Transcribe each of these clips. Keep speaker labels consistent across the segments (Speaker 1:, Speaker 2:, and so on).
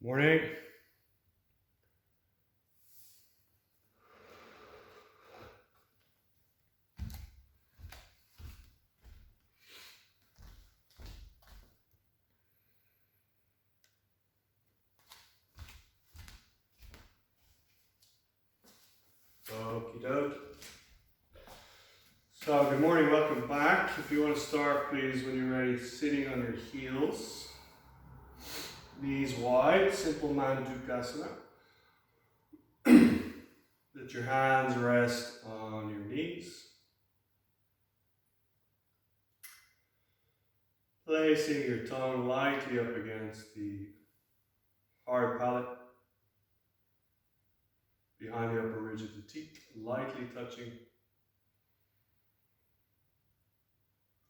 Speaker 1: Morning. Okie doke. So, good morning, welcome back. If you want to start, please, when you're ready, sitting on your heels, knees wide, simple Mandukasana. Let your hands rest on your knees. Placing your tongue lightly up against the hard palate, behind the upper ridge of the teeth, lightly touching.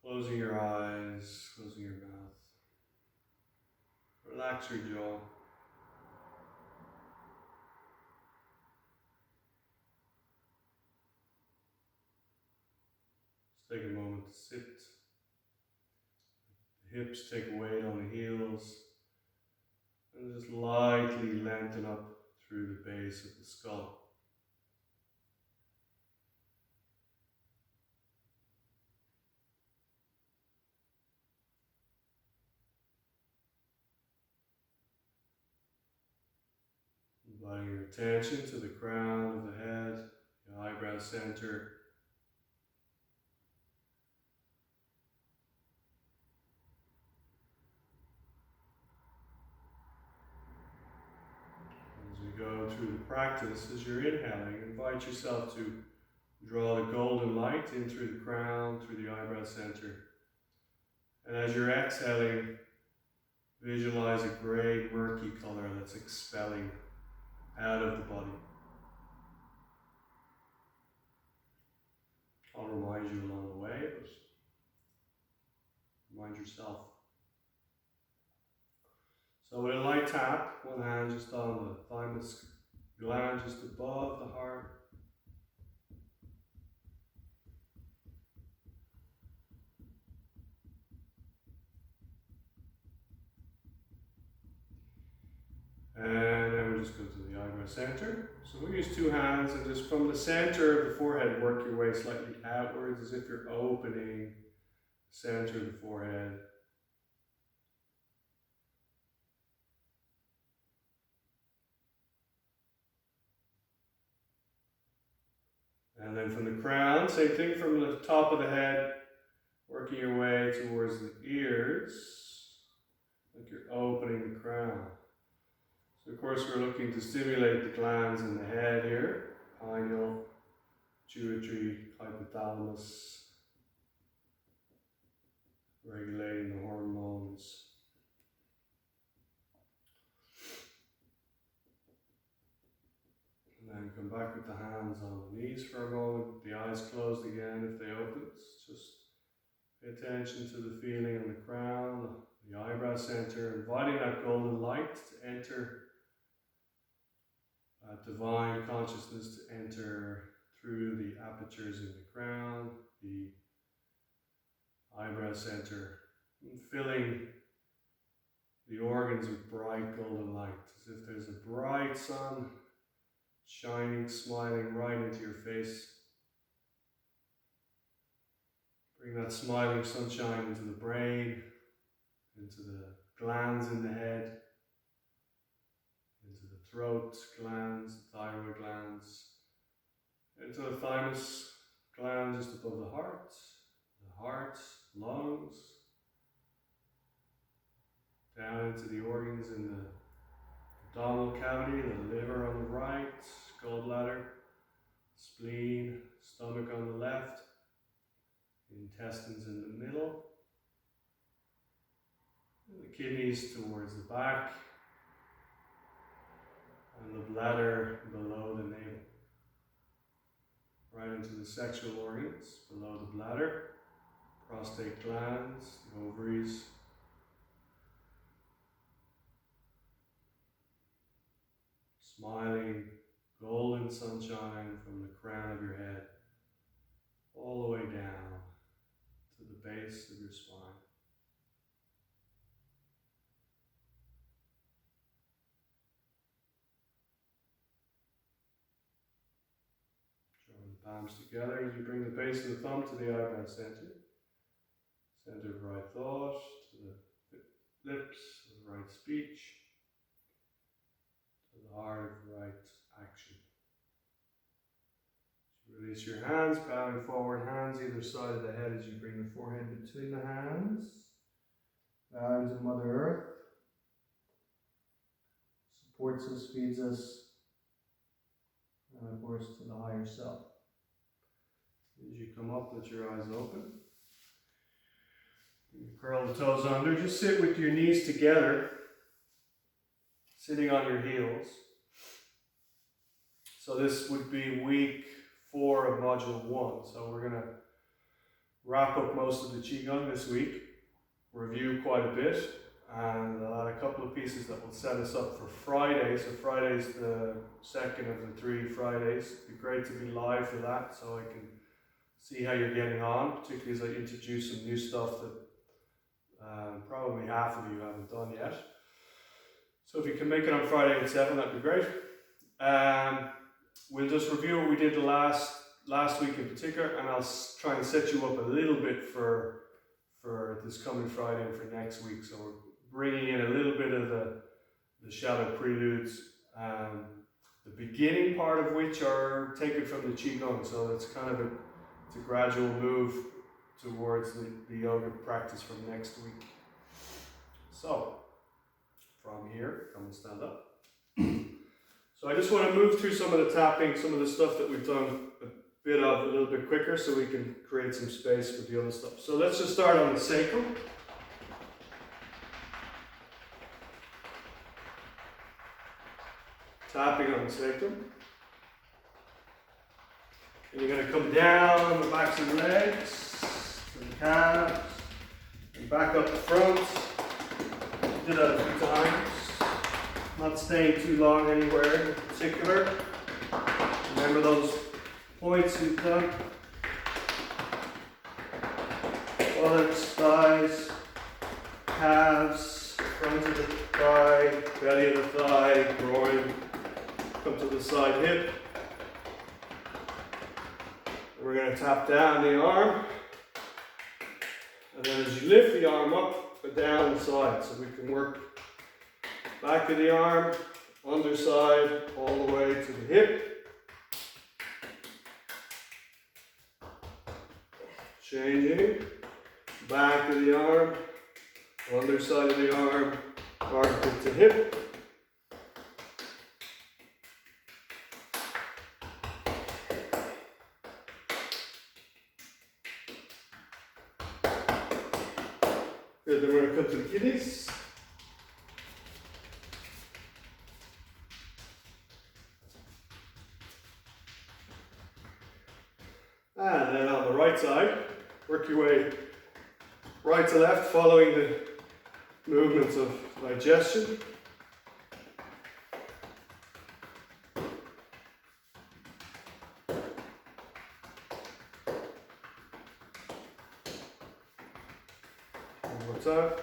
Speaker 1: Closing your eyes, closing your mouth. Relax your jaw. Just take a moment to sit. The hips take weight on the heels. And just lightly lengthen up through the base of the skull. Inviting your attention to the crown of the head, the eyebrow center. As we go through the practice, as you're inhaling, invite yourself to draw the golden light in through the crown, through the eyebrow center. And as you're exhaling, visualize a gray, murky color that's expelling out of the body. I'll remind you along the way, but remind yourself. So with a light tap, one hand just on the thymus gland just above the heart. And then we'll just go to the eyebrow center. So we use two hands and just from the center of the forehead, work your way slightly outwards as if you're opening the center of the forehead. And then from the crown, same thing from the top of the head, working your way towards the ears, like you're opening the crown. So of course we're looking to stimulate the glands in the head here, pineal, pituitary, hypothalamus, regulating the hormones. And then come back with the hands on the knees for a moment, the eyes closed again if they open. Just pay attention to the feeling in the crown, the eyebrow center, inviting that golden light to enter, divine consciousness to enter through the apertures in the crown, the eyebrow center, and filling the organs with bright golden light, as if there's a bright sun shining, smiling right into your face. Bring that smiling sunshine into the brain, into the glands in the head, into the throat glands, thyroid glands, into the thymus gland just above the heart, lungs, down into the organs in the abdominal cavity, the liver on the right, gallbladder, spleen, stomach on the left, intestines in the middle, and the kidneys towards the back, and the bladder below the navel. Right into the sexual organs below the bladder, prostate glands, the ovaries, smiling golden sunshine from the crown of your head all the way down to the base of your spine. Palms together as you bring the base of the thumb to the eyebrow center. Center of right thought, to the lips, to the right speech, to the heart of right action. Release your hands, bowing forward, hands either side of the head as you bring the forehead between the hands. Bowing to Mother Earth. Supports us, feeds us, and of course to the higher self. As you come up, let your eyes open. You curl the toes under. Just sit with your knees together, sitting on your heels. So this would be week 4 of module 1. So we're going to wrap up most of the Qigong this week, review quite a bit, and I'll add a couple of pieces that will set us up for Friday. So Friday's the second of the 3 Fridays. It'd be great to be live for that so I can see how you're getting on, particularly as I introduce some new stuff that probably half of you haven't done yet. So if you can make it on Friday at 7, that'd be great. We'll just review what we did last week in particular, and I'll try and set you up a little bit for this coming Friday and for next week. So we're bringing in a little bit of the shadow preludes, the beginning part of which are taken from the Qigong. So it's kind of it's a gradual move towards the yoga practice from next week. So from here, come and stand up. So I just want to move through some of the tapping, some of the stuff that we've done a little bit quicker so we can create some space for the other stuff. So let's just start on the sacrum. Tapping on the sacrum. And you're going to come down the backs of the legs, to the calves, and back up the front. Do that a few times. Not staying too long anywhere in particular. Remember those points you've done. Buttocks, thighs, calves, front of the thigh, belly of the thigh, groin. Come to the side hip. And we're going to tap down the arm. And then as you lift the arm up and down the side, so we can work back of the arm, underside, all the way to the hip. Changing, back of the arm, underside of the arm, armpit to hip. Good, then we're going to come to the kidneys. And then on the right side, work your way right to left, following the movements of digestion. One more time.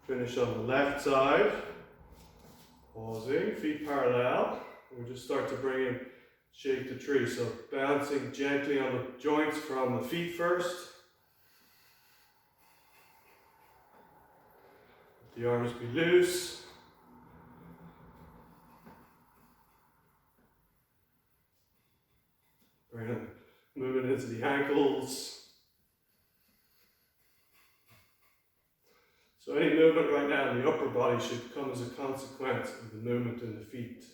Speaker 1: Finish on the left side. Pausing, feet parallel. We'll just start to bring in shake the tree, so bouncing gently on the joints from the feet first. Let the arms be loose. Bring moving into the ankles. So any movement right now in the upper body should come as a consequence of the movement in the feet.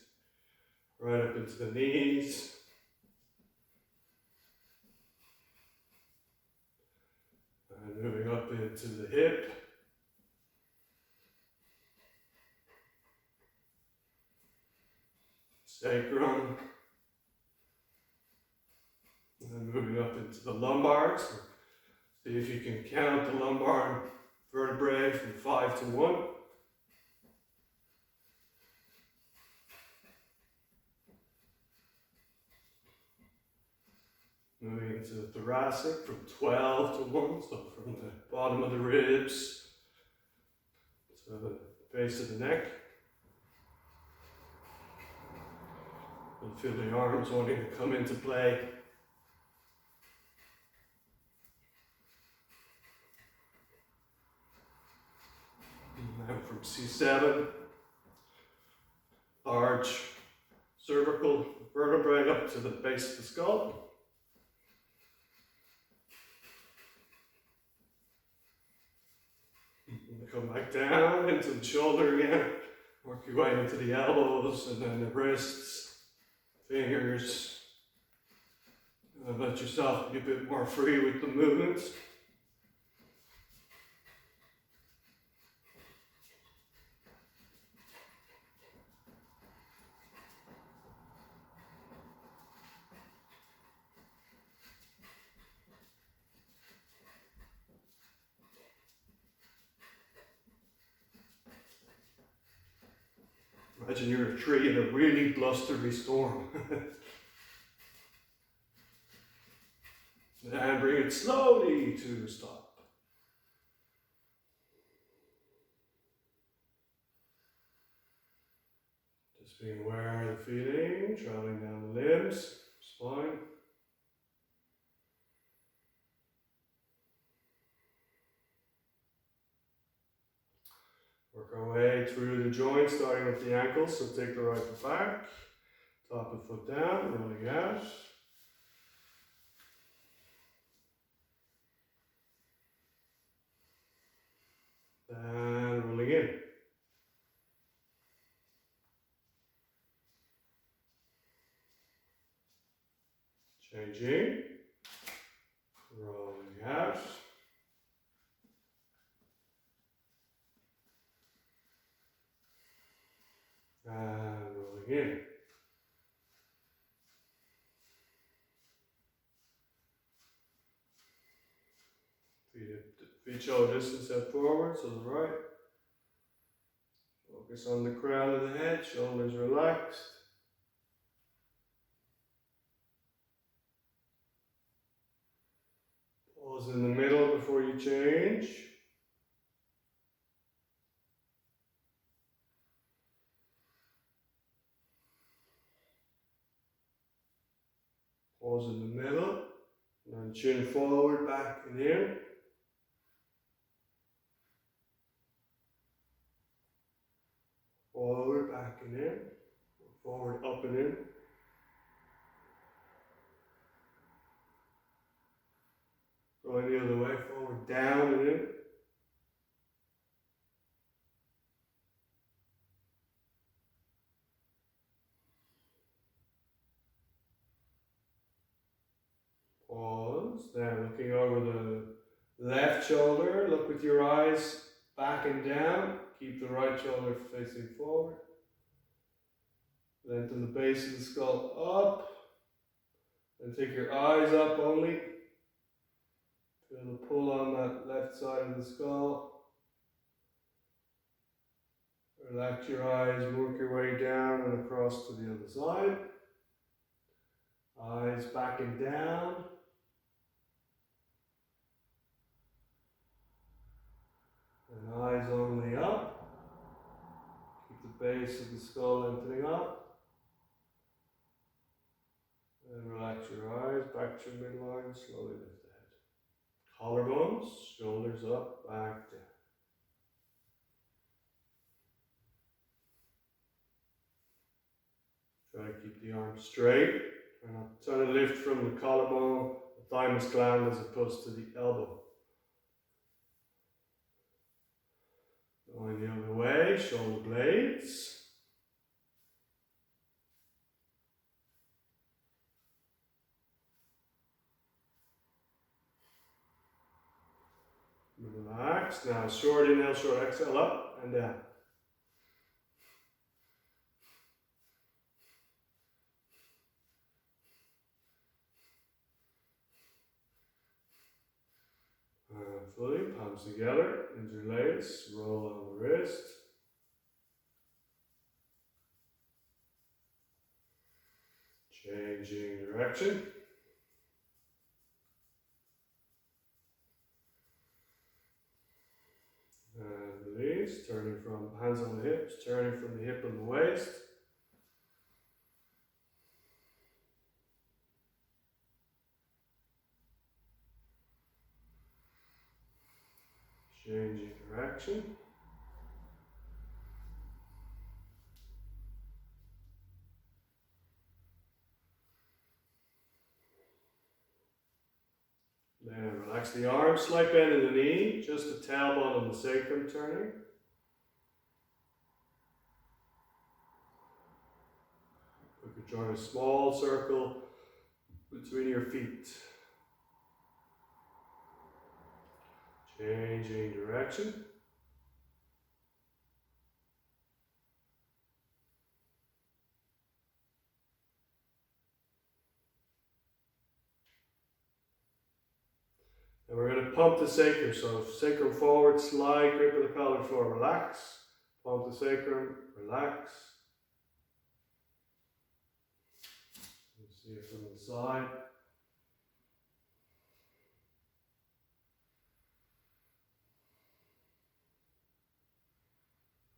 Speaker 1: Right up into the knees. And moving up into the hip. Sacrum. And then moving up into the lumbar. So see if you can count the lumbar vertebrae from 5 to 1. Moving into the thoracic from 12 to 1, so from the bottom of the ribs to the base of the neck. And feel the arms wanting to come into play. Now from C7, large cervical vertebrae up to the base of the skull. And come back down into the shoulder again. Work your way into the elbows and then the wrists, fingers. And let yourself be a bit more free with the movements. Imagine you're a tree in a really blustery storm. And bring it slowly to a stop. Just being aware of the feeling, traveling down the limbs, spine. Work our way through the joints, starting with the ankles. So take the right foot back, top of the foot down, rolling out. And rolling in. Changing. Rolling out. And rolling in. Feet shoulder distance step forward, so the right. Focus on the crown of the head, shoulders relaxed. Pause in the middle before you change. Pause in the middle. And then chin forward, back and in. Forward, back and in. Forward, up and in. Going the other way, forward, down and in. Pause. Then looking over the left shoulder, look with your eyes back and down. Keep the right shoulder facing forward. Lengthen the base of the skull up. Then take your eyes up only. Feel the pull on that left side of the skull. Relax your eyes, work your way down and across to the other side. Eyes back and down. And eyes only up. Keep the base of the skull lengthening up. And relax your eyes, back to your midline, slowly lift the head. Collarbones, shoulders up, back down. Try to keep the arms straight. And I'm trying to lift from the collarbone, the thymus gland, as opposed to the elbow. Going the other way, shoulder blades. Relax. Now short inhale, short exhale, up and down. Fully, palms together, interlace, roll on the wrist. Changing direction. And release, turning from hands on the hips, turning from the hip and the waist. Changing direction. Then relax the arms, slight bend in the knee, just the tailbone and the sacrum turning. You could join a small circle between your feet. Changing direction. And we're going to pump the sacrum. So sacrum forward, slide, grip of the pelvic floor, relax. Pump the sacrum, relax. Let's see it from the side.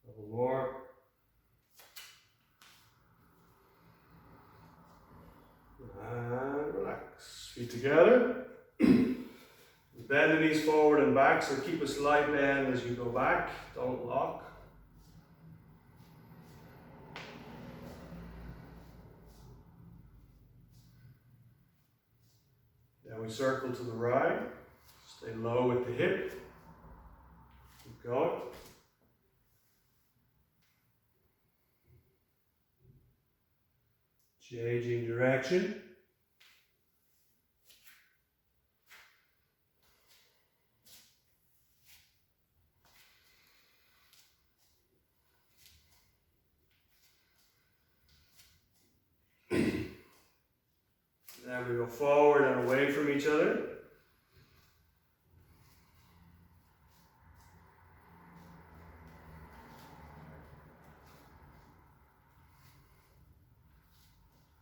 Speaker 1: A couple more. And relax. Feet together. Bend the knees forward and back, so keep a slight bend as you go back. Don't lock. Then we circle to the right. Stay low with the hip. Keep going. Changing direction. Then we go forward and away from each other.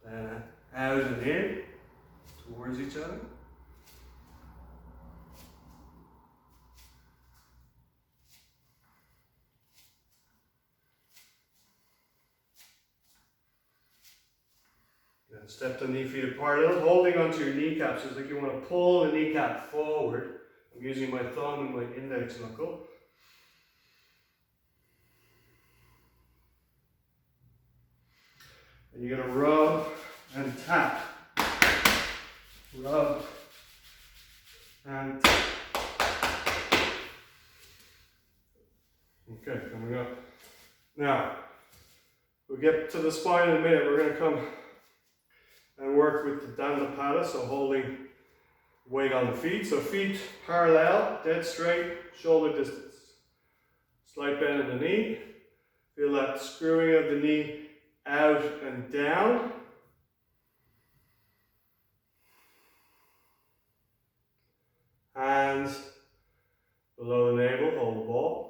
Speaker 1: Then out and in towards each other. Then step the knee feet apart a little, holding onto your kneecaps. It's like you want to pull the kneecap forward. I'm using my thumb and my index knuckle. And you're going to rub and tap. Rub and tap. Okay, coming up. Now, we'll get to the spine in a minute. We're going to come and work with the Dandapala, so holding weight on the feet. So feet parallel, dead straight, shoulder distance. Slight bend in the knee. Feel that screwing of the knee out and down. Hands below the navel, hold the ball.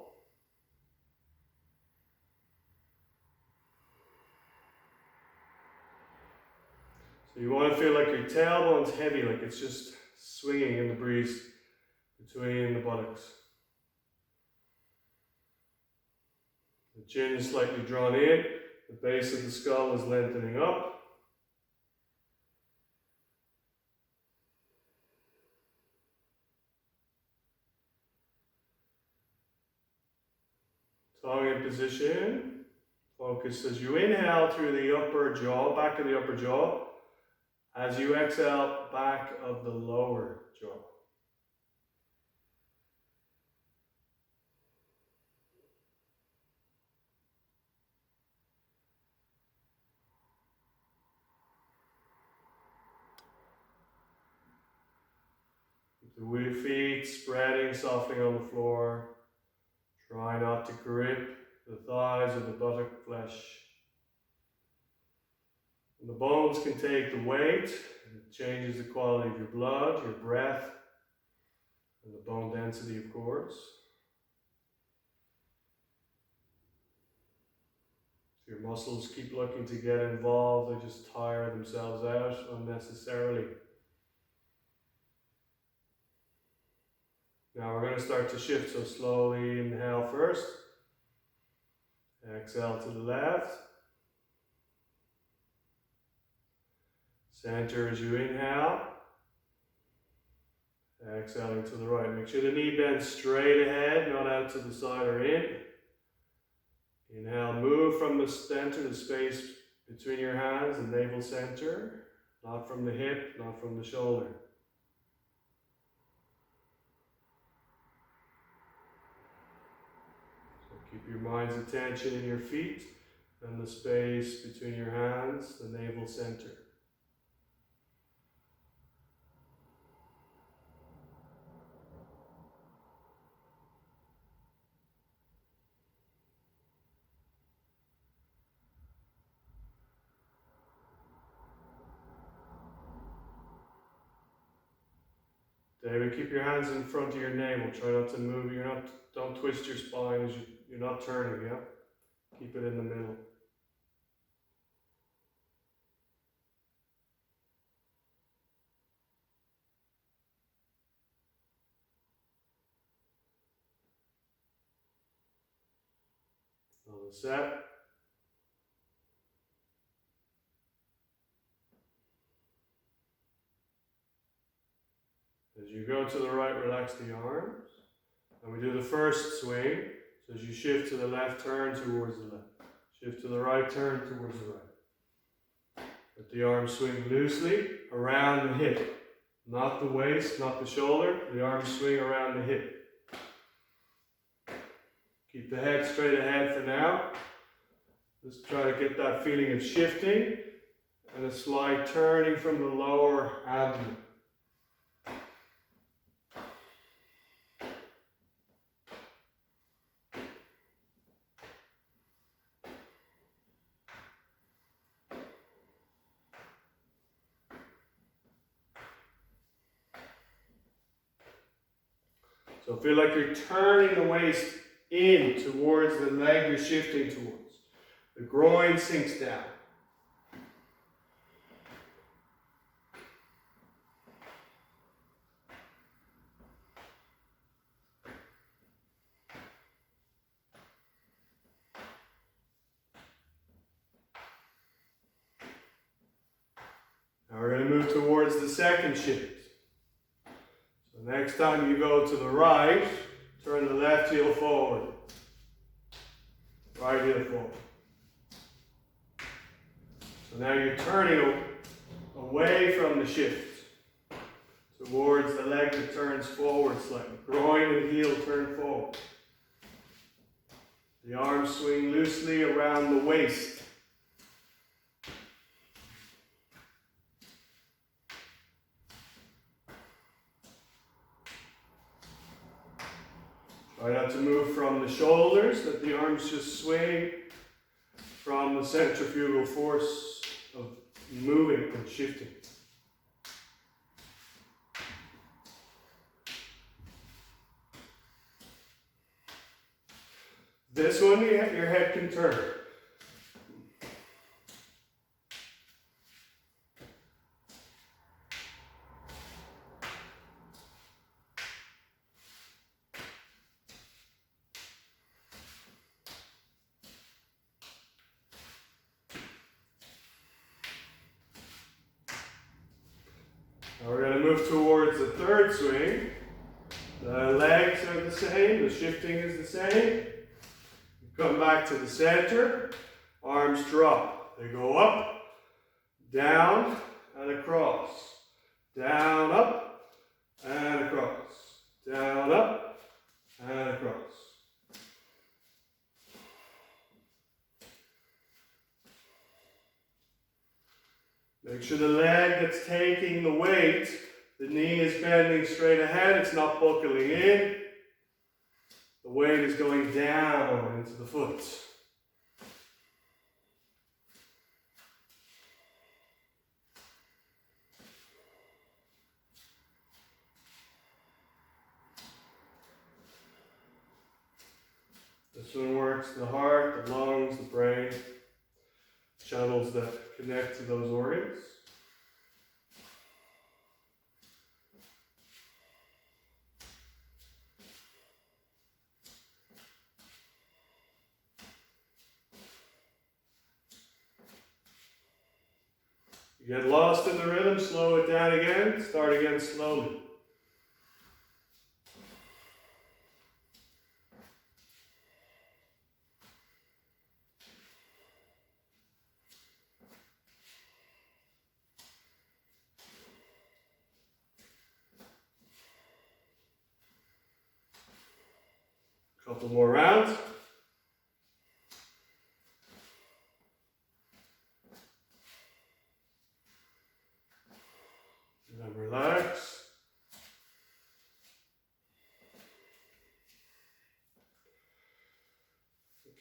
Speaker 1: So you want to feel like your tailbone's heavy, like it's just swinging in the breeze between the buttocks. The chin is slightly drawn in, the base of the skull is lengthening up. Tongue in position. Focus as you inhale through the upper jaw, back of the upper jaw. As you exhale, back of the lower jaw. Keep the feet spreading, softening on the floor. Try not to grip the thighs or the buttock flesh. And the bones can take the weight. It changes the quality of your blood, your breath, and the bone density, of course. If your muscles keep looking to get involved, they just tire themselves out unnecessarily. Now we're going to start to shift, so slowly inhale first. Exhale to the left. Center as you inhale. Exhaling to the right. Make sure the knee bends straight ahead, not out to the side or in. Inhale, move from the center, the space between your hands, the navel center. Not from the hip, not from the shoulder. So keep your mind's attention in your feet and the space between your hands, the navel center. David, keep your hands in front of your navel. Try not to move. Don't twist your spine as you're not turning, yeah? Keep it in the middle. Another set. As you go to the right, relax the arms. And we do the first swing. So as you shift to the left, turn towards the left. Shift to the right, turn towards the right. Let the arms swing loosely around the hip. Not the waist, not the shoulder. The arms swing around the hip. Keep the head straight ahead for now. Just try to get that feeling of shifting and a slight turning from the lower abdomen. So feel like you're turning the waist in towards the leg you're shifting towards. The groin sinks down. Now we're going to move towards the second shift. So next time you go to the right, turn the left heel forward. Right heel forward. So now you're turning away from the shift towards the leg that turns forward slightly. Groin and heel turn forward. The arms swing loosely around the waist. Try not to move from the shoulders, let the arms just swing from the centrifugal force of moving and shifting. This one, your head can turn. Now we're going to move towards the third swing. The legs are the same, the shifting is the same. You come back to the center, arms drop. They go up, down, and across. Down, up, and across. Down, up, and across. Make sure the leg that's taking the weight, the knee is bending straight ahead, it's not buckling in. The weight is going down into the foot. This one works the heart, the lungs, the brain, channels that connect to those organs. You get lost in the rhythm, slow it down again, start again slowly. Couple more rounds. And then relax.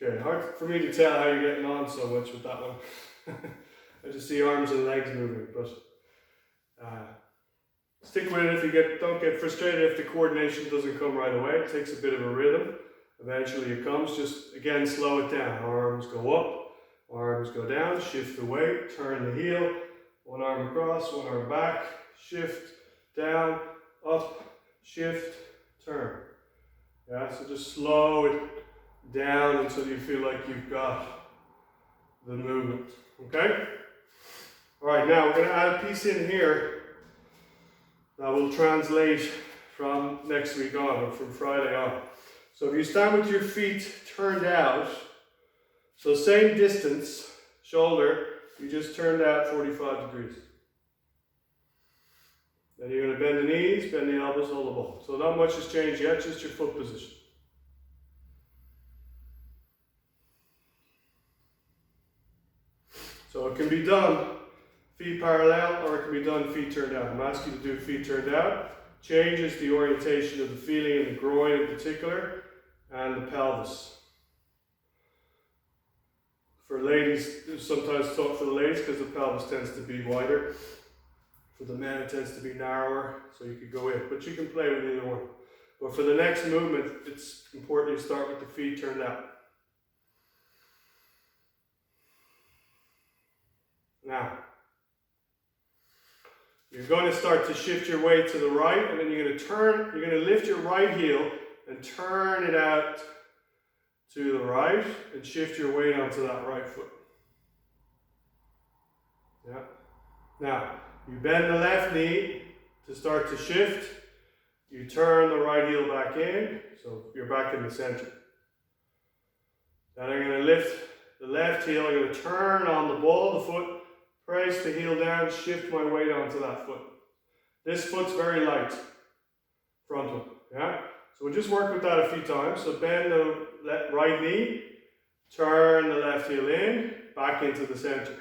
Speaker 1: Okay, hard for me to tell how you're getting on so much with that one. I just see arms and legs moving, but stick with it. If you don't get frustrated if the coordination doesn't come right away. It takes a bit of a rhythm. Eventually it comes. Just again, slow it down. Arms go up, arms go down. Shift the weight, turn the heel. One arm across, one arm back. Shift, down, up, shift, turn. Yeah, so just slow it down until you feel like you've got the movement. Okay? Alright, now we're going to add a piece in here that will translate from next week on, or from Friday on. So if you stand with your feet turned out, so same distance, shoulder, you just turned out 45 degrees. Then you're going to bend the knees, bend the elbows, hold the ball. So not much has changed yet, just your foot position. So it can be done feet parallel, or it can be done feet turned out. I'm asking you to do feet turned out. Changes the orientation of the feeling in the groin in particular, and the pelvis. For ladies, sometimes talk for the ladies because the pelvis tends to be wider. For the men, it tends to be narrower, so you could go in. But you can play with either one. But for the next movement, it's important you start with the feet turned out. Now, you're going to start to shift your weight to the right, and then you're going to lift your right heel and turn it out to the right, and shift your weight onto that right foot. Yeah. Now, you bend the left knee to start to shift. You turn the right heel back in, so you're back in the center. Then I'm going to lift the left heel. I'm going to turn on the ball of the foot, press the heel down, shift my weight onto that foot. This foot's very light, frontal. Yeah. So we'll just work with that a few times. So bend the right knee, turn the left heel in, back into the center.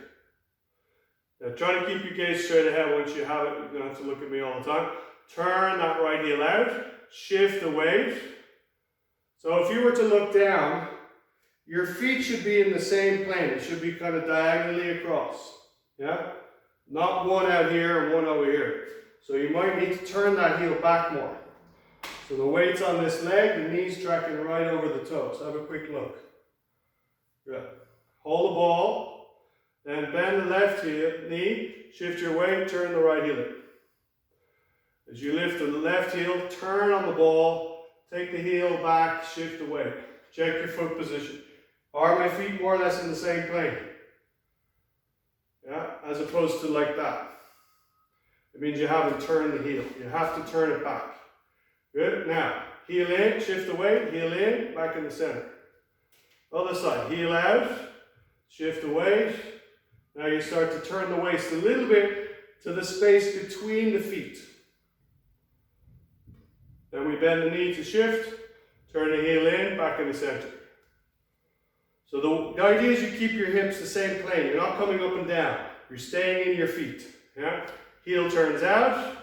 Speaker 1: Now try to keep your gaze straight ahead once you have it. You don't have to look at me all the time. Turn that right heel out, shift the weight. So if you were to look down, your feet should be in the same plane. It should be kind of diagonally across. Yeah? Not one out here and one over here. So you might need to turn that heel back more. So the weight's on this leg, the knee's tracking right over the toes. Have a quick look. Good. Hold the ball, then bend the left knee, shift your weight, turn the right heel in. As you lift the left heel, turn on the ball, take the heel back, shift the weight. Check your foot position. Are my feet more or less in the same plane? Yeah, as opposed to like that. It means you haven't turned the heel. You have to turn it back. Good. Now, heel in, shift the weight, heel in, back in the center. Other side, heel out, shift the weight. Now you start to turn the waist a little bit to the space between the feet. Then we bend the knee to shift, turn the heel in, back in the center. So the idea is you keep your hips the same plane. You're not coming up and down. You're staying in your feet. Yeah? Heel turns out,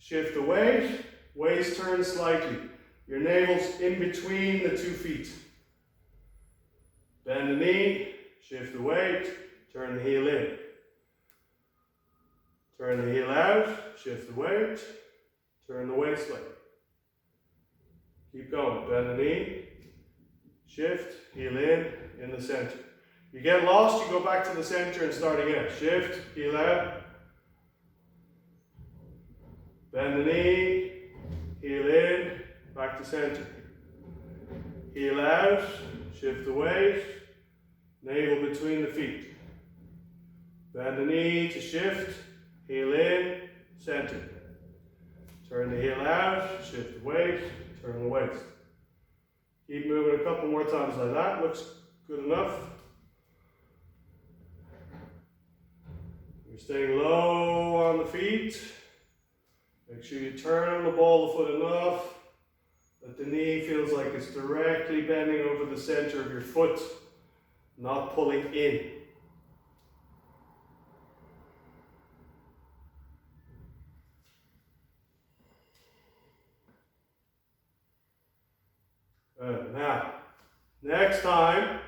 Speaker 1: shift the weight, waist turns slightly. Your navel's in between the 2 feet. Bend the knee, shift the weight, turn the heel in. Turn the heel out, shift the weight, turn the waist slightly. Keep going. Bend the knee, shift, heel in the center. You get lost, you go back to the center and start again. Shift, heel out. Bend the knee, heel in, back to center. Heel out, shift the weight, navel between the feet. Bend the knee to shift, heel in, center. Turn the heel out, shift the weight, turn the waist. Keep moving a couple more times like that. Looks good enough. You're staying low on the feet. Make sure you turn on the ball of the foot enough. that the knee feels like it's directly bending over the center of your foot, not pulling in. Now, next time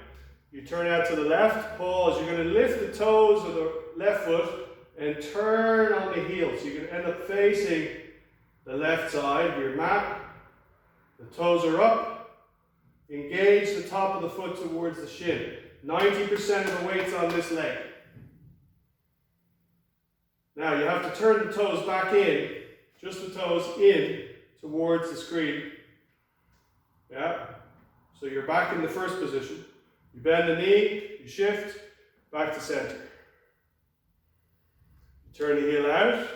Speaker 1: you turn out to the left, pause. You're going to lift the toes of the left foot and turn on the heel. So you're going to end up facing the left side of your mat. The toes are up. Engage the top of the foot towards the shin. 90% of the weight's on this leg. Now you have to turn the toes back in, just the toes in towards the screen. Yeah. So you're back in the first position. You bend the knee, you shift, back to center. You turn the heel out,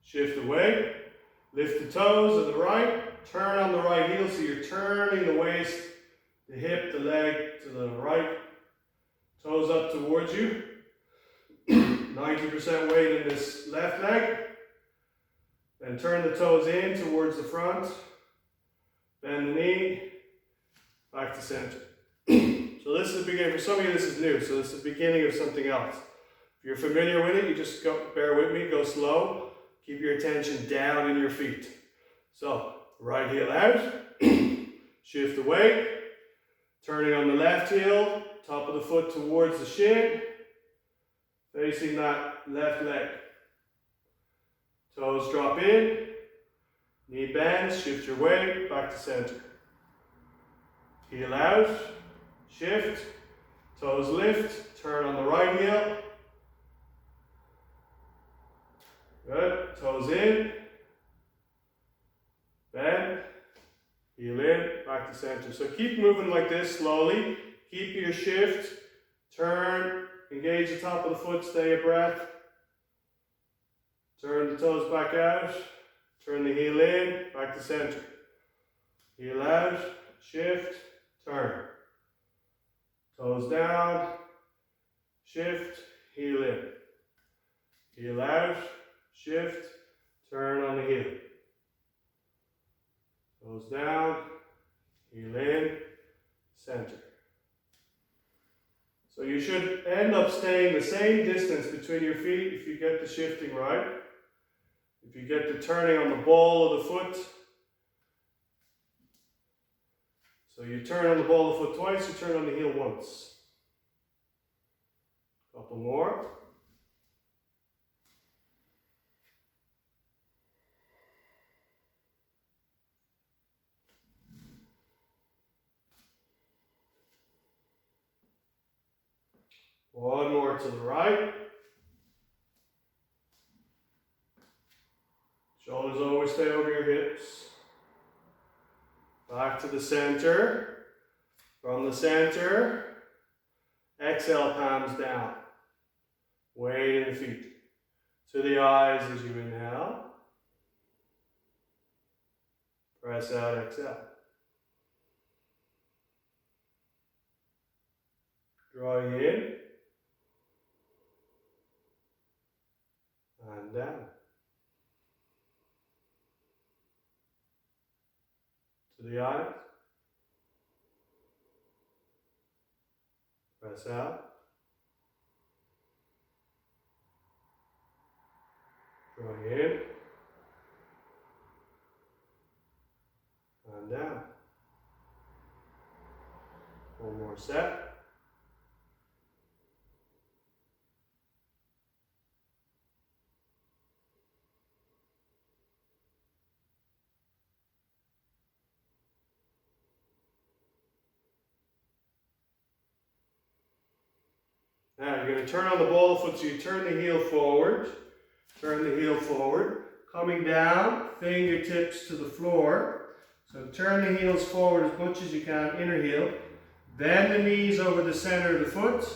Speaker 1: shift away, lift the toes on the right, turn on the right heel, so you're turning the waist, the hip, the leg to the right, toes up towards you. 90% weight in this left leg. Then turn the toes in towards the front, bend the knee, back to center. So this is the beginning. For some of you this is new, so this is the beginning of something else. If you're familiar with it, you just bear with me, go slow. Keep your attention down in your feet. So, right heel out, shift away, turning on the left heel, top of the foot towards the shin, facing that left leg. Toes drop in, knee bends, shift your weight, back to center. Heel out, shift, toes lift, turn on the right heel. Good, toes in, bend, heel in, back to center. So keep moving like this slowly. Keep your shift, turn, engage the top of the foot, stay a breath. Turn the toes back out, turn the heel in, back to center. Heel out, shift, turn. Toes down, shift, heel in. Heel out, shift, turn on the heel. Toes down, heel in, center. So you should end up staying the same distance between your feet if you get the shifting right. If you get the turning on the ball of the foot. So you turn on the ball of the foot twice, you turn on the heel once. Couple more. One more to the right. Shoulders always stay over your hips. Back to the center. From the center, exhale, palms down. Weight in the feet. To the eyes as you inhale. Press out, exhale. Drawing in. And down. To the eyes. Press out. Drawing in. And down. One more set. Now you're going to turn on the ball of foot, so you turn the heel forward. Turn the heel forward. Coming down, fingertips to the floor. So turn the heels forward as much as you can, inner heel. Bend the knees over the center of the foot.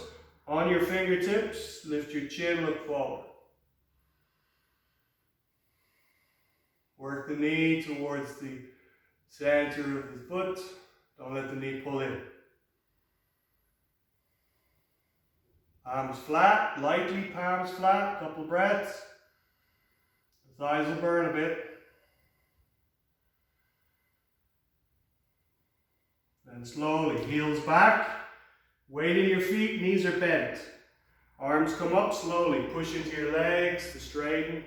Speaker 1: On your fingertips, lift your chin, look forward. Work the knee towards the center of the foot. Don't let the knee pull in. Palms flat, lightly palms flat, couple breaths. The thighs will burn a bit. And slowly, heels back, weight in your feet, knees are bent. Arms come up slowly, push into your legs to straighten.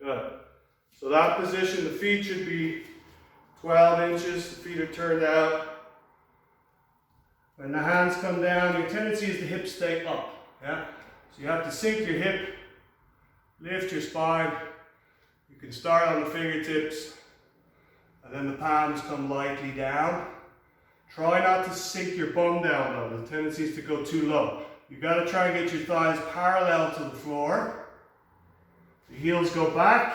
Speaker 1: Good. So that position, the feet should be 12 inches, the feet are turned out. When the hands come down, your tendency is the hips stay up. Yeah? So you have to sink your hip, lift your spine. You can start on the fingertips, and then the palms come lightly down. Try not to sink your bum down though, the tendency is to go too low. You've got to try and get your thighs parallel to the floor. The heels go back.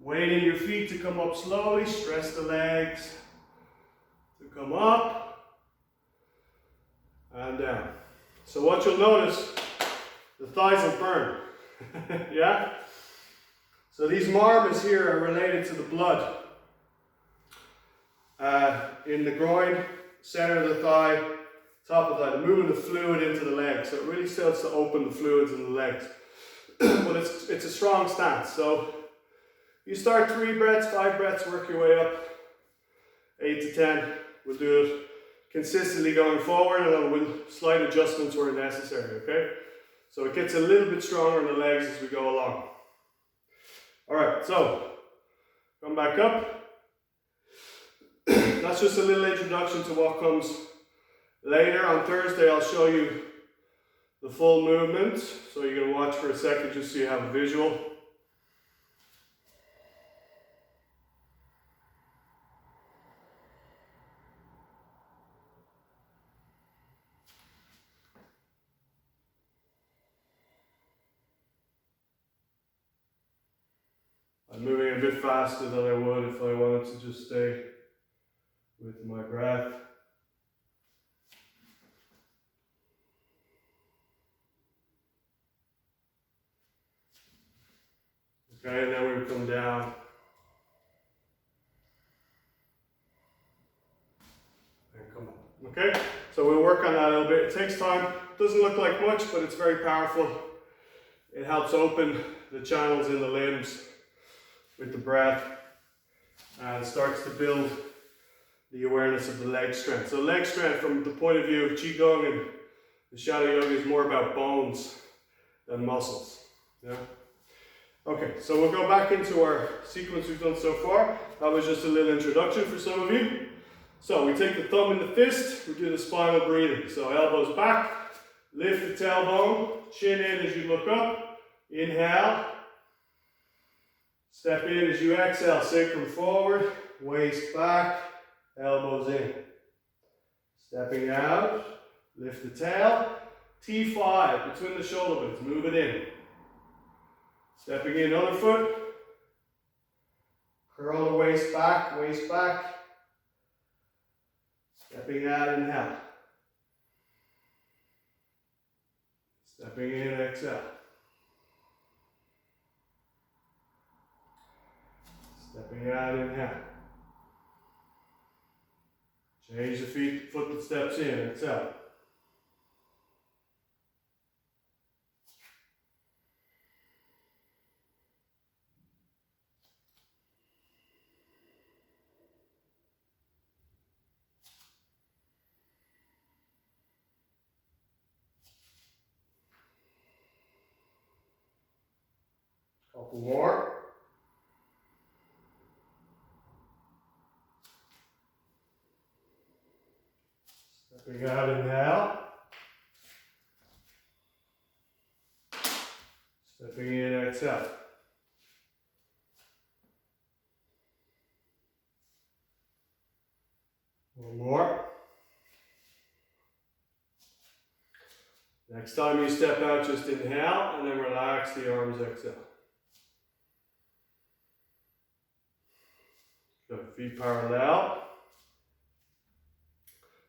Speaker 1: Weight in your feet to come up slowly. Stress the legs to come up and down. So what you'll notice, the thighs will burn. Yeah? So these marmas here are related to the blood. In the groin, center of the thigh, top of the thigh, the movement of fluid into the legs. So it really starts to open the fluids in the legs. But it's a strong stance. So you start 3 breaths, 5 breaths, work your way up. 8 to 10. We'll do it consistently going forward, and then with slight adjustments where necessary, okay? So it gets a little bit stronger in the legs as we go along. All right, so come back up. That's just a little introduction to what comes later. On Thursday, I'll show you the full movement. So you're going to watch for a second just so you have a visual. I'm moving a bit faster than I would if I wanted to just stay with my breath. Okay, and then we come down. And come up. Okay, so we'll work on that a little bit. It takes time. Doesn't look like much, but it's very powerful. It helps open the channels in the limbs with the breath, and starts to build the awareness of the leg strength. So leg strength from the point of view of Qigong and the Shadow Yoga is more about bones than muscles. Yeah? Okay, so we'll go back into our sequence we've done so far. That was just a little introduction for some of you. So we take the thumb in the fist, we do the spinal breathing. So elbows back, lift the tailbone, chin in as you look up, inhale. Step in as you exhale, sacrum forward, waist back, elbows in. Stepping out, lift the tail, T5 between the shoulder blades, move it in. Stepping in, other foot, curl the waist back, stepping out, inhale. Stepping in, exhale. Stepping out, inhale. Change the feet, foot that steps in, exhale. Couple more. Stepping out, inhale. Stepping in, exhale. One more. Next time you step out, just inhale and then relax the arms, exhale. Good, feet parallel.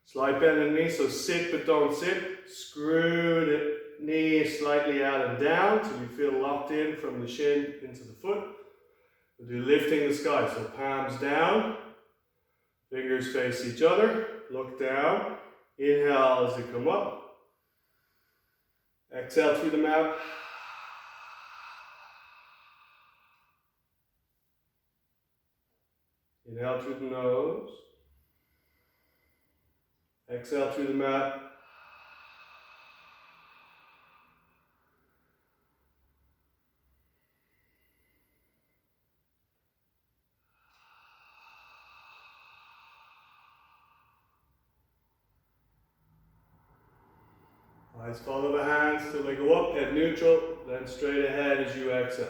Speaker 1: Slight bend in the knee, so sit but don't sit. Screw the knee slightly out and down till you feel locked in from the shin into the foot. We'll do lifting the sky, so palms down, fingers face each other, look down, inhale as they come up. Exhale through the mouth, Inhale through the nose. Exhale through the mouth. Eyes follow the hands till they go up, head neutral, then straight ahead as you exhale.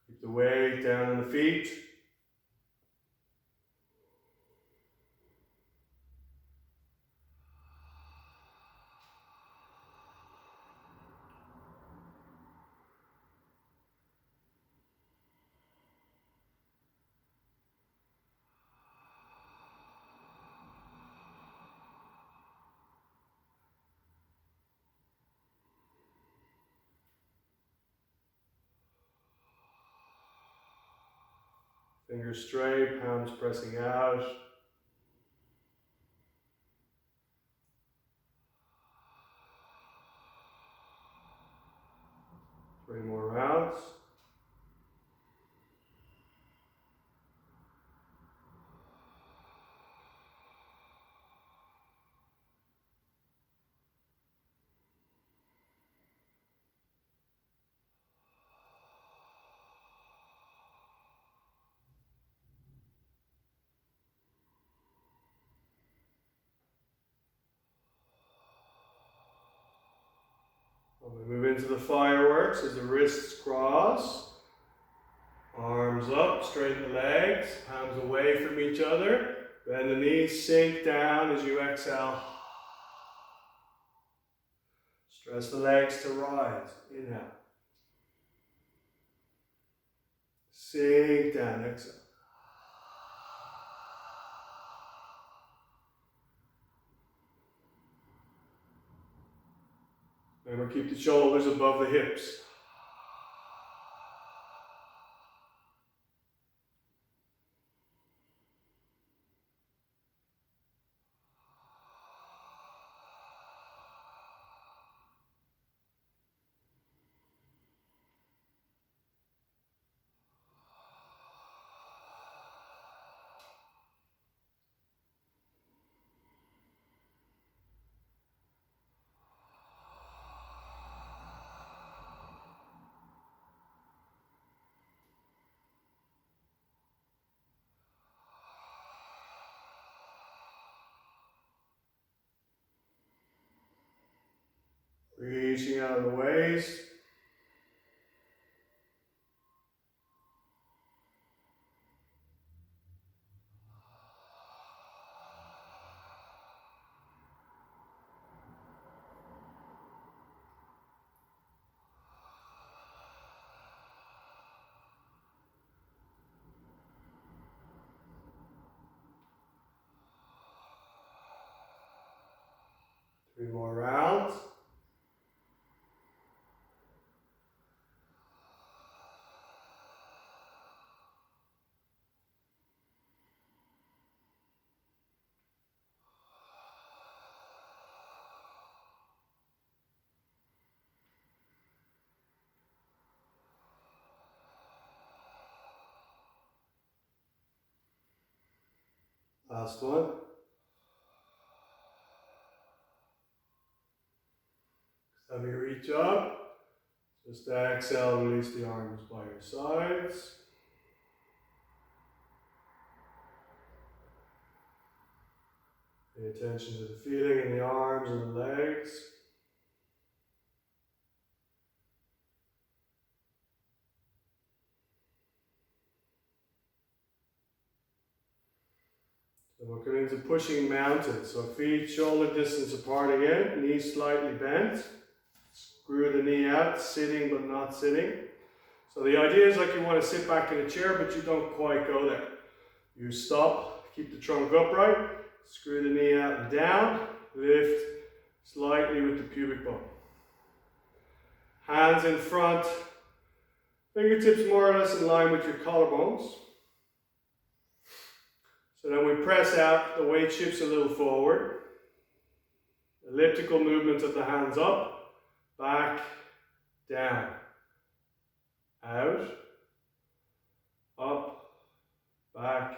Speaker 1: Keep the weight down on the feet. Fingers straight, palms pressing out. 3 more rounds. We move into the fireworks as the wrists cross, arms up, straighten the legs, palms away from each other, bend the knees, sink down as you exhale. Stress the legs to rise, inhale. Sink down, exhale. Remember, keep the shoulders above the hips. Reaching out of the waist. Three more rounds. Last one. Let me reach up. Just exhale, release the arms by your sides. Pay attention to the feeling in the arms and the legs. So we're going into pushing mountain. So feet shoulder distance apart again, knees slightly bent. Screw the knee out, sitting but not sitting. So the idea is like you want to sit back in a chair, but you don't quite go there. You stop, keep the trunk upright, screw the knee out and down, lift slightly with the pubic bone. Hands in front, fingertips more or less in line with your collarbones. So then we press out, the weight shifts a little forward. Elliptical movement of the hands up, back, down, out, up, back,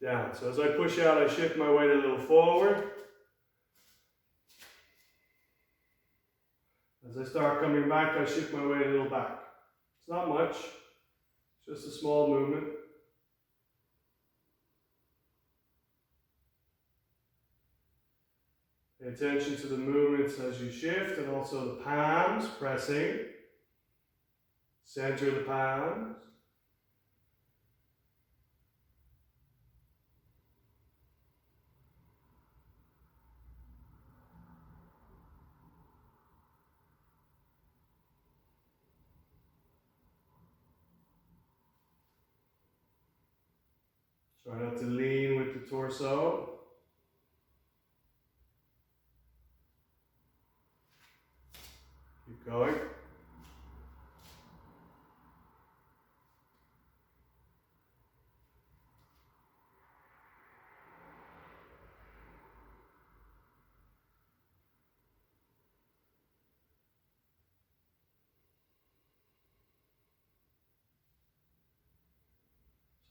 Speaker 1: down. So as I push out, I shift my weight a little forward. As I start coming back, I shift my weight a little back. It's not much, it's just a small movement. Pay attention to the movements as you shift, and also the palms pressing. Center the palms. Try not to lean with the torso. Keep going.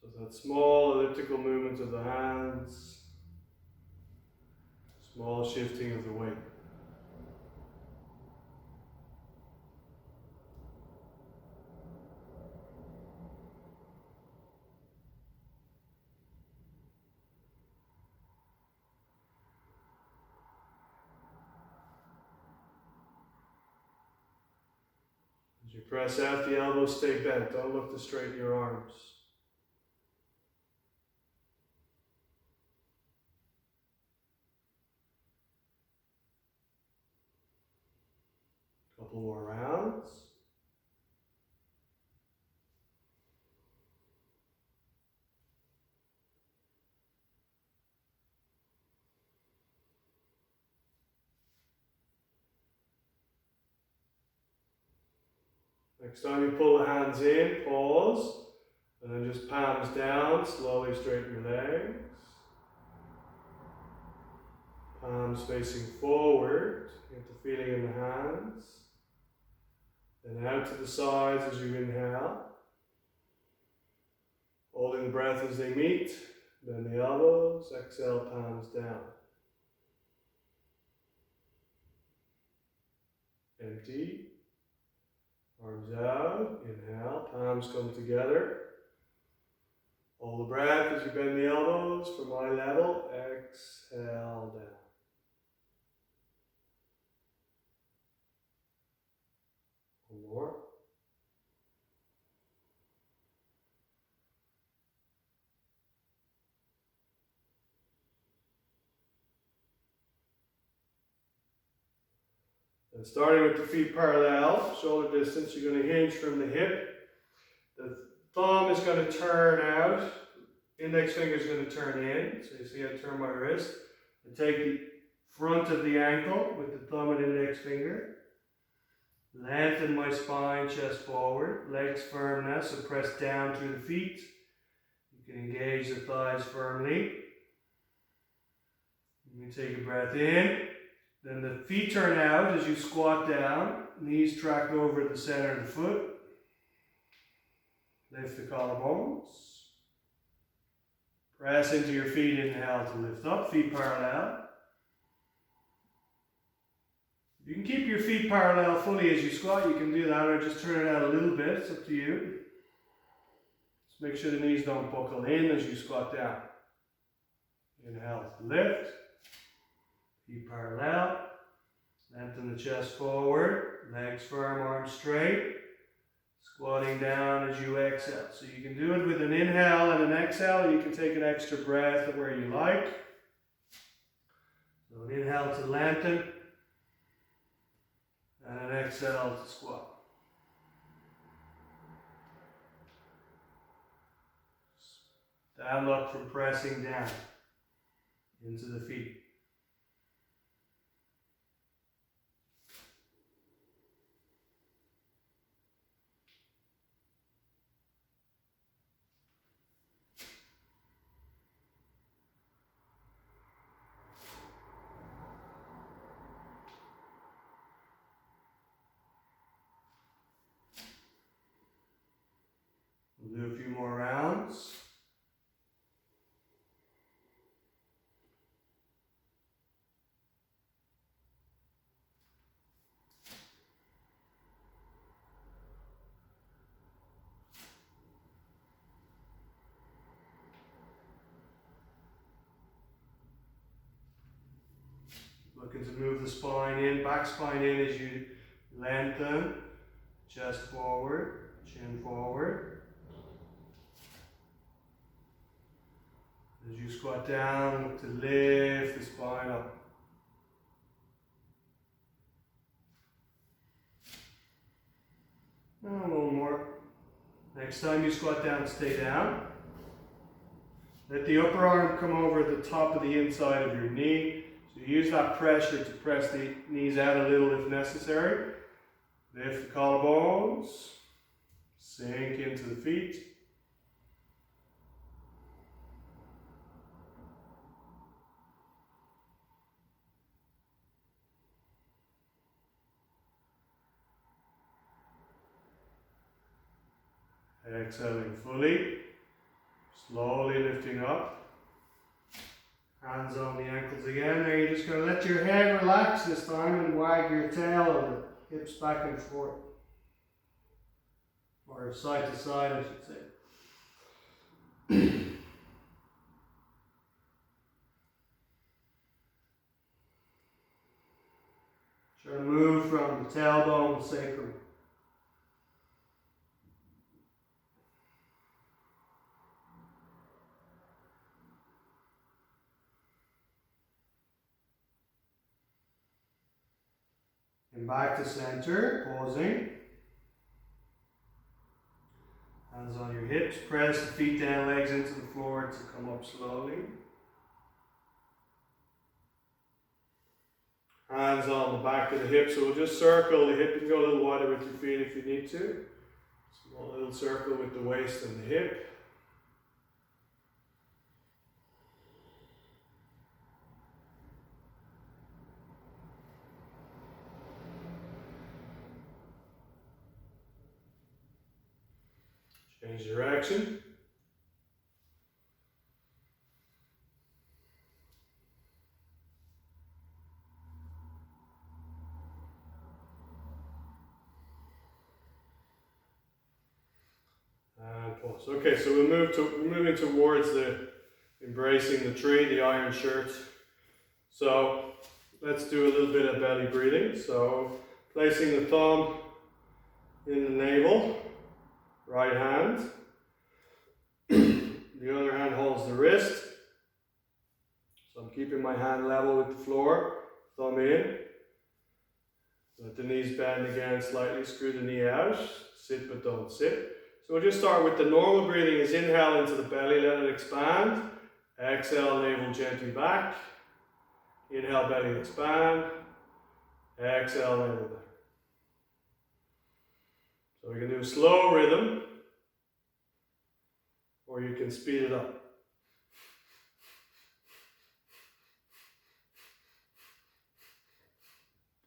Speaker 1: So that small elliptical movement of the hands, small shifting of the weight. As you press out, the elbows stay bent. Don't look to straighten your arms. Couple more rounds. Next time you pull the hands in, pause, and then just palms down, slowly straighten your legs. Palms facing forward, get the feeling in the hands. Then out to the sides as you inhale. Holding the breath as they meet, bend the elbows, exhale, palms down. Empty. Arms out, inhale, palms come together. Hold the breath as you bend the elbows from eye level, exhale down. One more. And starting with the feet parallel, shoulder distance, you're going to hinge from the hip. The thumb is going to turn out, index finger is going to turn in. So you see I turn my wrist. I take the front of the ankle with the thumb and index finger. Lengthen my spine, chest forward. Legs firm now, so press down through the feet. You can engage the thighs firmly. You can take a breath in. Then the feet turn out as you squat down. Knees track over the center of the foot. Lift the collarbones. Press into your feet, inhale to lift up, feet parallel. You can keep your feet parallel fully as you squat, you can do that, or just turn it out a little bit, it's up to you. Just make sure the knees don't buckle in as you squat down. Inhale to lift. Feet parallel, lengthen the chest forward, legs firm, arms straight, squatting down as you exhale. So you can do it with an inhale and an exhale. You can take an extra breath where you like. So an inhale to lengthen, and an exhale to squat. Bad luck from pressing down into the feet. We'll do a few more rounds. Looking to move the spine in, back spine in as you lengthen, chest forward, chin forward. As you squat down, look to lift the spine up. And a little more. Next time you squat down, stay down. Let the upper arm come over the top of the inside of your knee. So use that pressure to press the knees out a little if necessary. Lift the collarbones. Sink into the feet. Exhaling fully. Slowly lifting up. Hands on the ankles again. Now you're just going to let your head relax this time and wag your tail or the hips back and forth. Or side to side, I should say. Try to move from the tailbone to sacrum. And back to center, pausing. Hands on your hips, press the feet down, legs into the floor to come up slowly. Hands on the back of the hips, so we'll just circle the hip and go a little wider with your feet if you need to. Small little circle with the waist and the hip. Change direction. And pause. Okay, so we're moving towards the embracing the tree, the iron shirt. So let's do a little bit of belly breathing. So placing the thumb in the navel. Right hand. The other hand holds the wrist. So I'm keeping my hand level with the floor. Thumb in. Let the knees bend again slightly. Screw the knee out. Sit but don't sit. So we'll just start with the normal breathing is inhale into the belly. Let it expand. Exhale, navel gently back. Inhale, belly expand. Exhale, navel back. So we can do a slow rhythm, or you can speed it up.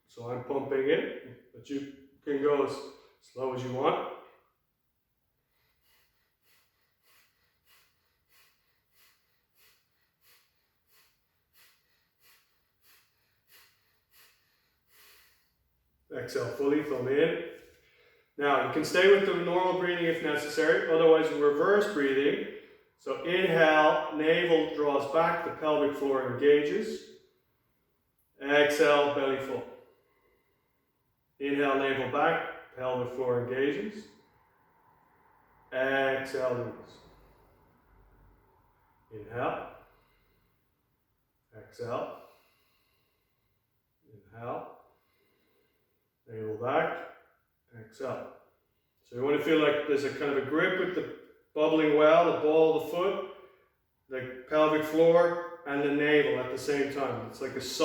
Speaker 1: So I'm pumping it, but you can go as slow as you want. Exhale fully, thumb in. Now, you can stay with the normal breathing if necessary, otherwise reverse breathing. So inhale, navel draws back, the pelvic floor engages. Exhale, belly full. Inhale, navel back, pelvic floor engages. Exhale, release. Inhale. Exhale. Inhale. Navel back. Exhale. So you want to feel like there's a kind of a grip with the bubbling well, the ball of the foot, the pelvic floor and the navel at the same time. It's like a